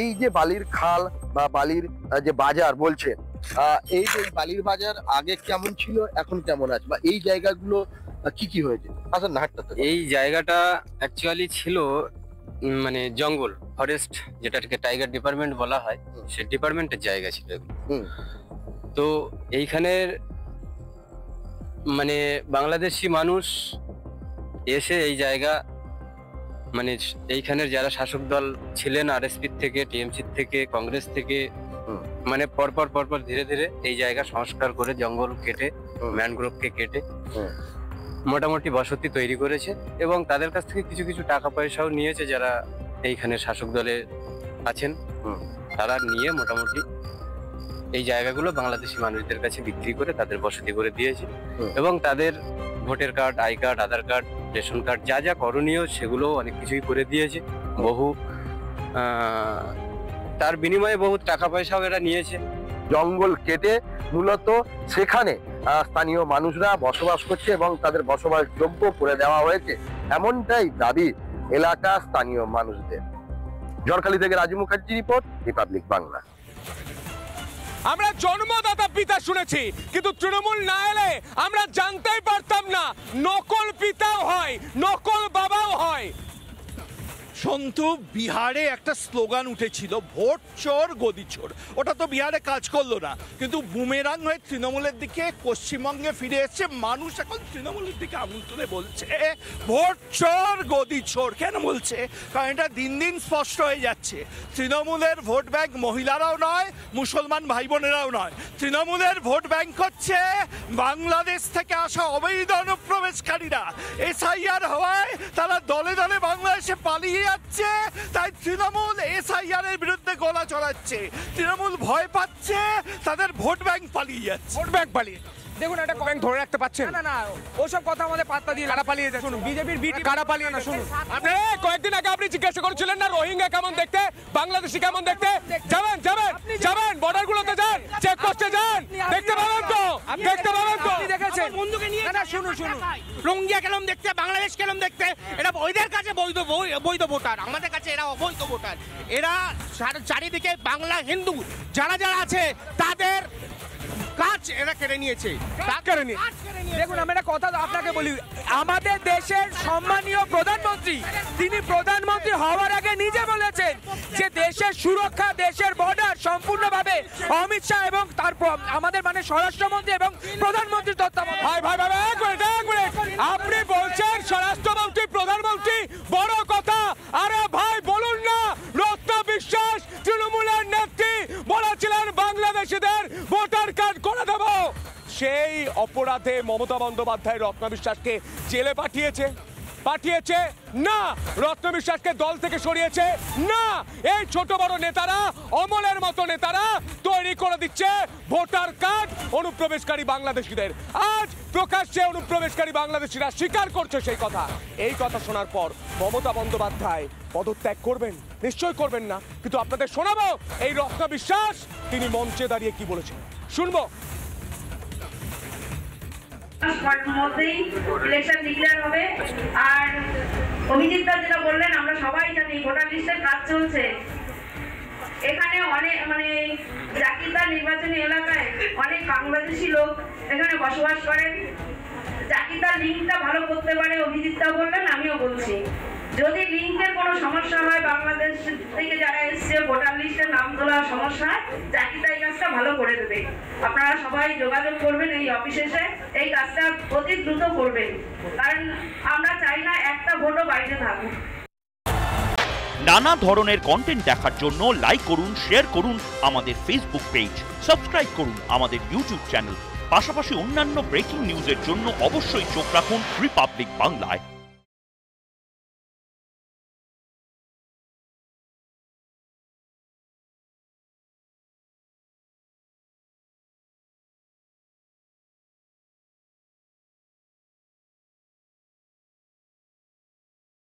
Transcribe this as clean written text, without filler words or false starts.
এই যে বালির খাল বা বালির যে বাজার বলছেন, এই যে বালির বাজার আগে কেমন ছিল, এখন কেমন আছে, বা এই জায়গাগুলো কি কি হয়েছে? আসলে নাটটা এই জায়গাটা অ্যাকচুয়ালি ছিল মানে জঙ্গল, ফরেস্ট, যেটাকে টাইগার ডিপার্টমেন্ট বলা হয়, সে ডিপার্টমেন্টের জায়গা ছিল এগুলো। তো এইখানের মানে বাংলাদেশি মানুষ এসে এই জায়গা মানে এইখানের যারা শাসক দল ছিলেন, আরএসপি থেকে, টিএমসি থেকে, কংগ্রেস থেকে, মানে পরপর ধীরে ধীরে এই জায়গা সংস্কার করে জঙ্গল কেটে, ম্যানগ্রোভকে কেটে মোটামুটি বসতি তৈরি করেছে এবং তাদের কাছ থেকে কিছু কিছু টাকা পয়সাও নিয়েছে যারা এইখানে শাসক দলে আছেন, তারা নিয়ে মোটামুটি এই জায়গাগুলো বাংলাদেশি মানুষদের কাছে বিক্রি করে তাদের বসতি করে দিয়েছে এবং তাদের voter card, I card, Aadhaar card, ration card যা যা করণীয় সেগুলো অনেক কিছুই করে দিয়েছে। বহু তার বিনিময়ে বহু টাকা পয়সাও এরা নিয়েছে। জঙ্গল কেটে মূলত সেখানে স্থানীয় মানুষরা বসবাস করছে এবং তাদের বসবাসযোগ্য করে দেওয়া হয়েছে, এমনটাই দাবি এলাকা স্থানীয় মানুষদের। ঝড়খালি থেকে রাজু মুখার্জি রিপোর্ট, রিপাবলিক বাংলা। আমরা জন্মদাতা পিতা শুনেছি, কিন্তু তৃণমূল না এলে আমরা জানতেই পারতাম না নকল পিতাও হয়, নকল বাবাও হয়। সন্তু, বিহারে একটা স্লোগান উঠেছিল, ভোট চোর গদি চোর। ওটা তো বিহারে কাজ করলো না, কিন্তু বুমেরাং হয়ে তৃণমূলের দিকে পশ্চিমবঙ্গে ফিরে এসছে। মানুষ এখন তৃণমূলের দিকে আঙুল তুলে বলছে ভোট চোর গদি চোর। কেন বলছে? কারণ এটা দিন দিন স্পষ্ট হয়ে যাচ্ছে তৃণমূলের ভোট ব্যাংক মহিলারাও নয়, মুসলমান ভাই বোনেরাও নয়। তৃণমূলের ভোট ব্যাংক হচ্ছে বাংলাদেশ থেকে আসা অবৈধ অনুপ্রবেশকারীরা। এসআইআর হওয়ায় তারা দলে দলে বাংলাদেশে পালিয়ে যাচ্ছে, তাই তৃণমূল এসআইআর এর বিরুদ্ধে গলা চড়াচ্ছে। তৃণমূল ভয় পাচ্ছে, তাদের ভোট ব্যাংক পালিয়ে যাচ্ছে। ভোট ব্যাংক পালিয়ে, দেখুন একটা ব্যাংক ধরে রাখতে পারছেন না। ওসব কথা আমাদের পাত্তা দিয়ে কারা পালিয়ে যায়? শুনুন, বিজেপির বিটি কারা পালিয়ে না। শুনুন, আপনি কয়েকদিন আগে আপনি জিজ্ঞাসা করছিলেন না রোহিঙ্গা কেমন দেখতে, বাংলাদেশি কেমন দেখতে? যাবেন যাবেন যাবেন বর্ডার গুলোতে যান, চেক পোস্টে যান, দেখতে পাবেন তো, দেখতে পাবেন তো। দেখেছেন বন্ধুকে নিয়ে? না শুনুন শুনুন, রোহিঙ্গা কেমন দেখতে, বাংলাদেশ কেমন দেখতে? এটা ওদের কাছে বৈধ ভোটার, আমাদের কাছে এরা অবৈধ ভোটার। এরা চারিদিকে বাংলা হিন্দু যারা যারা আছে তাদের কাজ এরা কেড়ে নিয়েছে। দেখুন, আমি একটা কথা আপনাকে বলি, আমাদের দেশের সম্মানীয় প্রধানমন্ত্রী, তিনি প্রধানমন্ত্রী হওয়ার আগে নিজে বলেছেন যে দেশের সুরক্ষা, দেশের বর্ডার সম্পূর্ণভাবে অমিত শাহ এবং তার আমাদের মানে স্বরাষ্ট্রমন্ত্রী এবং প্রধানমন্ত্রীর তত্ত্বাবধানে। ভাই ভাই ভাই, আপনি বলছেন স্বরাষ্ট্রমন্ত্রী, প্রধানমন্ত্রী, বড় কথা। আরে ভাই বলুন না, রত্ন বিশ্বাস তৃণমূলের নেত্রী বলেছিলেন বাংলাদেশিদের ভোটার কার্ড করে দেব। সেই অপরাধে মমতা বন্দ্যোপাধ্যায় রত্ন বিশ্বাসকে জেলে পাঠিয়েছে না, রত্ন বিশ্বাসকে দল থেকে সরিয়েছে না। এই ছোট বড় নেতারা, অমলের মতো নেতারা তৈরি করে দিচ্ছে ভোটার কার্ড অনুপ্রবেশকারী বাংলাদেশিদের। আজ প্রকাশ্যে অনুপ্রবেশকারী বাংলাদেশিরা স্বীকার করছে সেই কথা। এই কথা শোনার পর মমতা বন্দ্যোপাধ্যায় পদত্যাগ করবেন? নিশ্চয় করবেন না, কিন্তু আপনাদের শোনাবো এই রত্ন বিশ্বাস তিনি মঞ্চে দাঁড়িয়ে কি বলেছেন, শুনবো। মধ্যেই ইলেকশন ডিক্লেয়ার হবে। আর অভিজিৎ দা যেটা বললেন, আমরা সবাই জানি ভোটার লিস্টের কাজ চলছে। এখানে অনেক মানে জাকিরদার নির্বাচনী এলাকায় অনেক বাংলাদেশি লোক এখানে বসবাস করেন। জাকিরদার লিঙ্কটা ভালো করতে পারে, অভিজিৎ দা বললেন, আমিও বলছি। যদি লিঙ্কের কোনো সমস্যা হয়, বাংলাদেশ থেকে যারা এসছে ভোটার লিস্টের নাম তোলার সমস্যা হয়, জাকিরদা এই কাজটা ভালো করে দেবে। আপনারা সবাই যোগাযোগ করবেন এই অফিসে এসে, এই কাজটা অতি দ্রুত করবেন, কারণ আমরা চাই না একটা ভোটও বাইরে থাকুক। নানা ধরনের কন্টেন্ট দেখার জন্য লাইক করুন, শেয়ার করুন আমাদের ফেসবুক পেজ, সাবস্ক্রাইব করুন আমাদের ইউটিউব চ্যানেল। পাশাপাশি অন্যান্য ব্রেকিং নিউজের জন্য অবশ্যই চোখ রাখুন রিপাবলিক বাংলায়।